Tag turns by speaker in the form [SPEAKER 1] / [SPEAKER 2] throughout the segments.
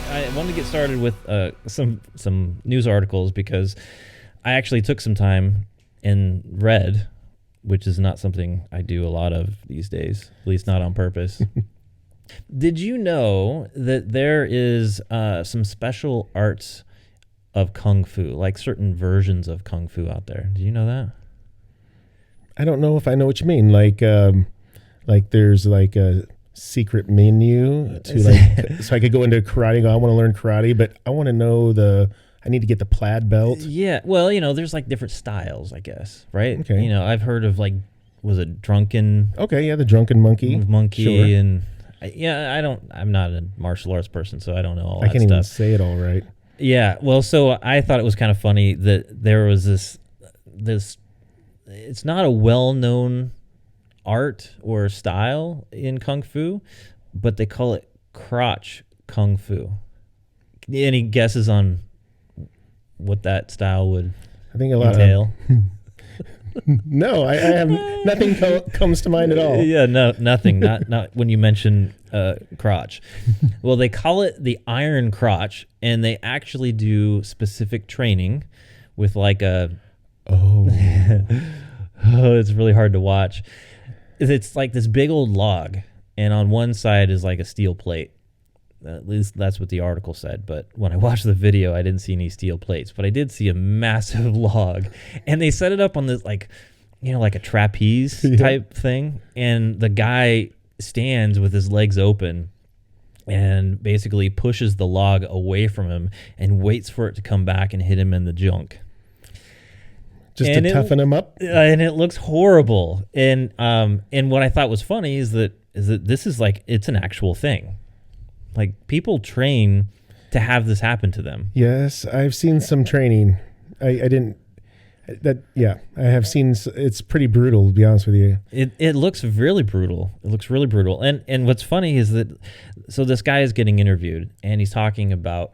[SPEAKER 1] I wanted to get started with some news articles because I actually took some time and read, which is not something I do a lot of these days, at least not on purpose. Did you know that there is some special arts of Kung Fu, like certain versions of Kung Fu out there? Do you know that?
[SPEAKER 2] I don't know if I know what you mean. Like there's like a secret menu to like, so I could go into karate and go, I want to learn karate, but I want to know I need to get the plaid belt.
[SPEAKER 1] Yeah. Well, there's like different styles, I guess, right?
[SPEAKER 2] Okay.
[SPEAKER 1] I've heard of like, was it drunken?
[SPEAKER 2] Okay. Yeah. The drunken monkey.
[SPEAKER 1] Sure.
[SPEAKER 2] And
[SPEAKER 1] I'm not a martial arts person, so I don't know all
[SPEAKER 2] I
[SPEAKER 1] that
[SPEAKER 2] can't
[SPEAKER 1] stuff.
[SPEAKER 2] even say it all right.
[SPEAKER 1] Yeah. Well, so I thought it was kind of funny that there was this, it's not a well-known art or style in Kung Fu, but they call it Crotch Kung Fu. Any guesses on what that style would
[SPEAKER 2] I think a lot
[SPEAKER 1] entail?
[SPEAKER 2] No, I have nothing comes to mind at all.
[SPEAKER 1] Yeah, no, nothing. Not when you mention crotch. Well, they call it the iron crotch, and they actually do specific training with like a. Oh, it's really hard to watch. It's like this big old log, and on one side is like a steel plate. At least that's what the article said. But when I watched the video, I didn't see any steel plates, but I did see a massive log, and they set it up on this like a trapeze type thing. And the guy stands with his legs open and basically pushes the log away from him and waits for it to come back and hit him in the junk.
[SPEAKER 2] Just to toughen him up.
[SPEAKER 1] And it looks horrible. And what I thought was funny is that this is like, it's an actual thing. Like, people train to have this happen to them.
[SPEAKER 2] Yes, I've seen some training. I have seen. It's pretty brutal, to be honest with you.
[SPEAKER 1] It looks really brutal. It looks really brutal. And what's funny is that, so this guy is getting interviewed, and he's talking about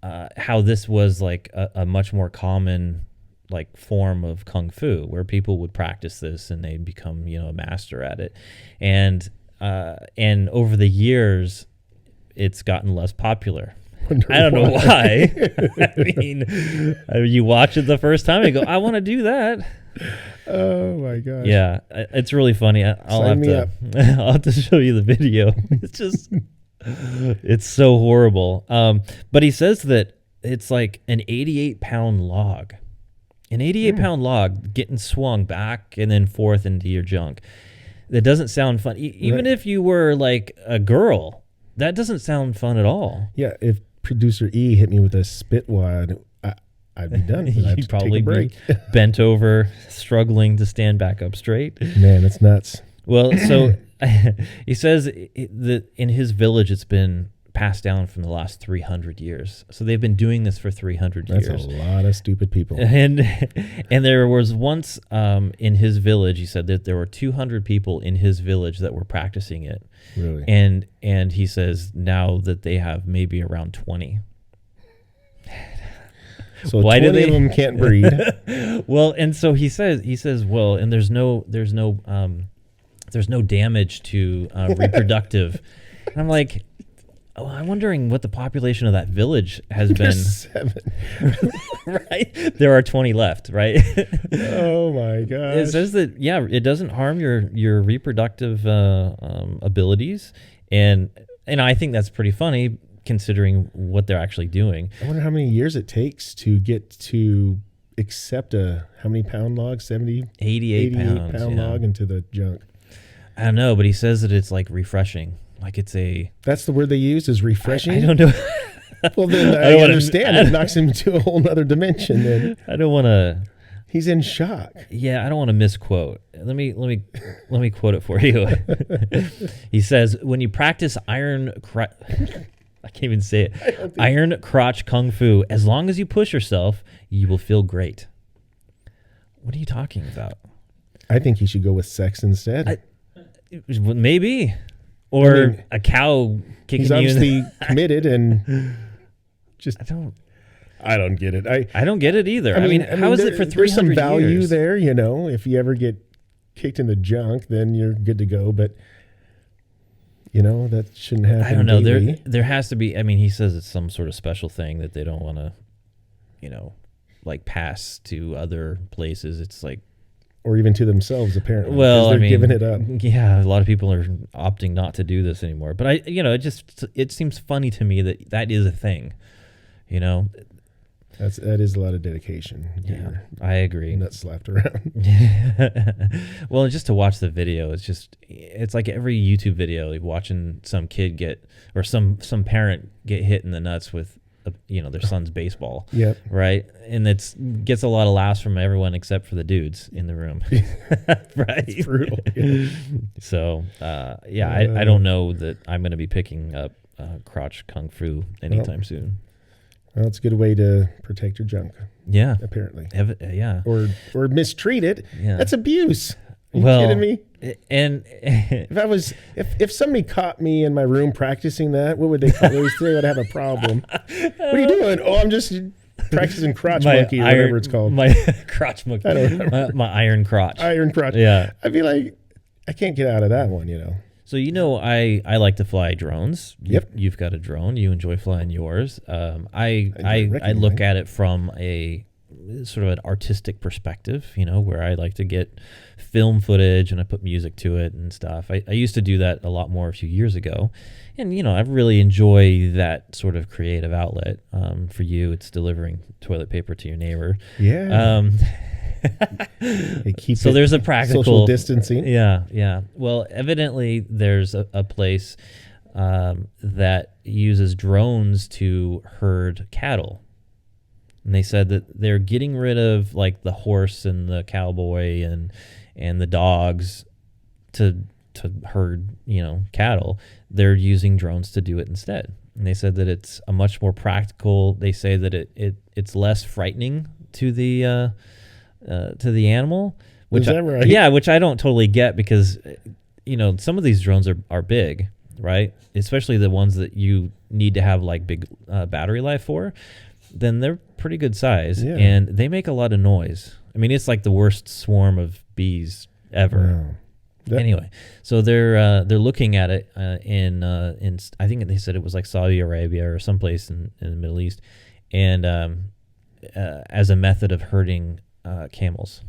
[SPEAKER 1] how this was like a much more common like form of Kung Fu, where people would practice this and they'd become a master at it. And over the years, it's gotten less popular. I don't know why. I mean, you watch it the first time and go, I want to do that.
[SPEAKER 2] Oh my gosh.
[SPEAKER 1] Yeah, it's really funny. I'll have to show you the video. It's just, it's so horrible. But he says that it's like an 88-pound log. An 88-pound log getting swung back and then forth into your junk. That doesn't sound fun. Even if you were like a girl, that doesn't sound fun at all.
[SPEAKER 2] Yeah, if producer E hit me with a spit wad, I'd be done.
[SPEAKER 1] You'd probably be bent over, struggling to stand back up straight.
[SPEAKER 2] Man, it's nuts.
[SPEAKER 1] Well, so he says that in his village, it's been passed down from the last 300 years. So they've been doing this for 300 years.
[SPEAKER 2] That's a lot of stupid people.
[SPEAKER 1] And there was once in his village, he said that there were 200 people in his village that were practicing it.
[SPEAKER 2] Really?
[SPEAKER 1] And he says now that they have maybe around 20.
[SPEAKER 2] So why 20 of them can't breed?
[SPEAKER 1] Well, and so he says, well, and there's no damage to reproductive. And I'm like, oh, I'm wondering what the population of that village has been.
[SPEAKER 2] 7.
[SPEAKER 1] Right? There are 20 left, right?
[SPEAKER 2] Oh my gosh.
[SPEAKER 1] It says that, it doesn't harm your reproductive abilities. And I think that's pretty funny considering what they're actually doing.
[SPEAKER 2] I wonder how many years it takes to get to accept how many pound log?
[SPEAKER 1] 88
[SPEAKER 2] pound log into the junk.
[SPEAKER 1] I don't know, but he says that it's like refreshing. Like that's
[SPEAKER 2] the word they use, is refreshing.
[SPEAKER 1] I don't know.
[SPEAKER 2] Well, then I understand. It knocks him to a whole other dimension. Then
[SPEAKER 1] I don't want to.
[SPEAKER 2] He's in shock.
[SPEAKER 1] Yeah, I don't want to misquote. Let me quote it for you. He says, "When you practice I can't even say it. Iron crotch kung fu. As long as you push yourself, you will feel great." What are you talking about?
[SPEAKER 2] I think he should go with sex instead.
[SPEAKER 1] Maybe. Or a cow kicking you.
[SPEAKER 2] He's obviously committed and just. I don't get it.
[SPEAKER 1] I don't get it either. I mean, how is it for 300 years?
[SPEAKER 2] There's some value there, If you ever get kicked in the junk, then you're good to go. But You know, that shouldn't happen.
[SPEAKER 1] I don't know.
[SPEAKER 2] Daily.
[SPEAKER 1] There has to be. I mean, he says it's some sort of special thing that they don't want to, you know, like pass to other places. It's like,
[SPEAKER 2] or even to themselves, apparently.
[SPEAKER 1] well,
[SPEAKER 2] they're giving it up.
[SPEAKER 1] Yeah, a lot of people are opting not to do this anymore. But it seems funny to me that is a thing. You know,
[SPEAKER 2] that is a lot of dedication.
[SPEAKER 1] Yeah, I agree.
[SPEAKER 2] Not slapped around.
[SPEAKER 1] Well, just to watch the video, it's like every YouTube video, like watching some kid get, or some parent get hit in the nuts with, their son's baseball. Yep. Right. And gets a lot of laughs from everyone except for the dudes in the room. Right. It's brutal. Yeah. So, I don't know that I'm going to be picking up crotch kung fu anytime soon.
[SPEAKER 2] Well, it's a good way to protect your junk.
[SPEAKER 1] Yeah.
[SPEAKER 2] Apparently.
[SPEAKER 1] Yeah.
[SPEAKER 2] Or mistreat it.
[SPEAKER 1] Yeah.
[SPEAKER 2] That's abuse. Are you kidding me?
[SPEAKER 1] And
[SPEAKER 2] if somebody caught me in my room practicing that, what would they call it? They would have a problem. What are you doing? Oh, I'm just practicing crotch monkey, or whatever it's called.
[SPEAKER 1] My crotch monkey. I don't remember. My iron crotch.
[SPEAKER 2] Iron crotch. Yeah. I'd be like, I can't get out of that one,
[SPEAKER 1] So, I like to fly drones.
[SPEAKER 2] Yep.
[SPEAKER 1] You've got a drone. You enjoy flying yours. I look at it from a sort of an artistic perspective, where I like to get film footage and I put music to it and stuff. I used to do that a lot more a few years ago. And, I really enjoy that sort of creative outlet. For you, it's delivering toilet paper to your neighbor.
[SPEAKER 2] Yeah.
[SPEAKER 1] So there's a practical
[SPEAKER 2] social distancing.
[SPEAKER 1] Yeah. Well, evidently there's a place that uses drones to herd cattle. And they said that they're getting rid of like the horse and the cowboy and the dogs to herd, cattle. They're using drones to do it instead. And they said that it's a much more practical. They say that it's less frightening to the animal. Which
[SPEAKER 2] Is that right?
[SPEAKER 1] Yeah, which I don't totally get because some of these drones are big, right? Especially the ones that you need to have like big battery life for. Then they're pretty good size, and they make a lot of noise. I mean, it's like the worst swarm of bees ever. Wow. Anyway, so they're looking at it in I think they said it was like Saudi Arabia or someplace in the Middle East, and as a method of herding camels.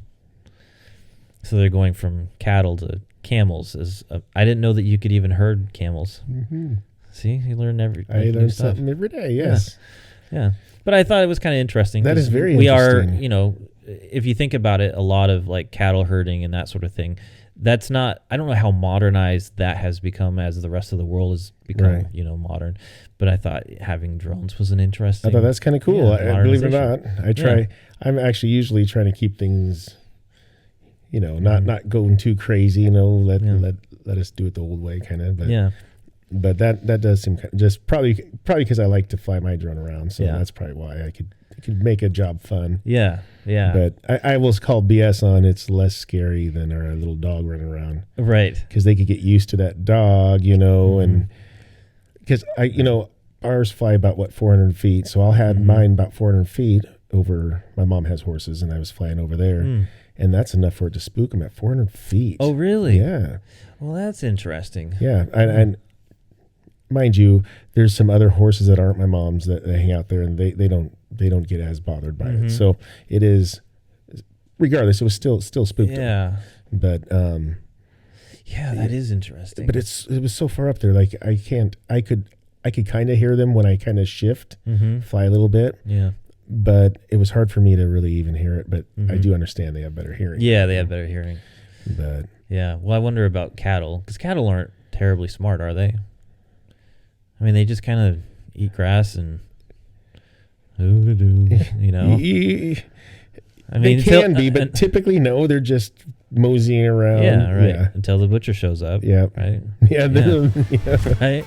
[SPEAKER 1] So they're going from cattle to camels. I didn't know that you could even herd camels.
[SPEAKER 2] Mm-hmm.
[SPEAKER 1] See, you learn
[SPEAKER 2] I learn something every day. Yes.
[SPEAKER 1] Yeah. But I thought it was kind of interesting.
[SPEAKER 2] That is very
[SPEAKER 1] interesting. We are, if you think about it, a lot of like cattle herding and that sort of thing, that's not, I don't know how modernized that has become as the rest of the world has become, modern. But I thought having drones was an interesting.
[SPEAKER 2] I thought that's kind of cool. I believe it or not. I'm actually usually trying to keep things, not going too crazy, let us do it the old way kind of. But yeah. But that does seem just probably because I like to fly my drone around, so that's probably why I could make a job fun.
[SPEAKER 1] Yeah.
[SPEAKER 2] But I will call BS on it's less scary than our little dog running around,
[SPEAKER 1] right?
[SPEAKER 2] Because they could get used to that dog, and because ours fly about 400 feet, so I'll have mine about 400 feet over. My mom has horses, and I was flying over there, and that's enough for it to spook them at 400 feet.
[SPEAKER 1] Oh, really?
[SPEAKER 2] Yeah.
[SPEAKER 1] Well, that's interesting.
[SPEAKER 2] Yeah, and mind you, there's some other horses that aren't my mom's that hang out there, and they don't get as bothered by it. So it is, regardless, it was still spooked.
[SPEAKER 1] Yeah.
[SPEAKER 2] But
[SPEAKER 1] that is interesting.
[SPEAKER 2] But it was so far up there, like I could kind of hear them when I kind of shift, fly a little bit.
[SPEAKER 1] Yeah.
[SPEAKER 2] But it was hard for me to really even hear it. But I do understand they have better hearing.
[SPEAKER 1] Yeah, they have better hearing.
[SPEAKER 2] But
[SPEAKER 1] yeah, well, I wonder about cattle because cattle aren't terribly smart, are they? I mean, they just kind of eat grass and, I mean,
[SPEAKER 2] they can be, but typically no. They're just moseying around.
[SPEAKER 1] Yeah, right. Yeah. Until the butcher shows up.
[SPEAKER 2] Yeah,
[SPEAKER 1] right.
[SPEAKER 2] Yeah.
[SPEAKER 1] Right.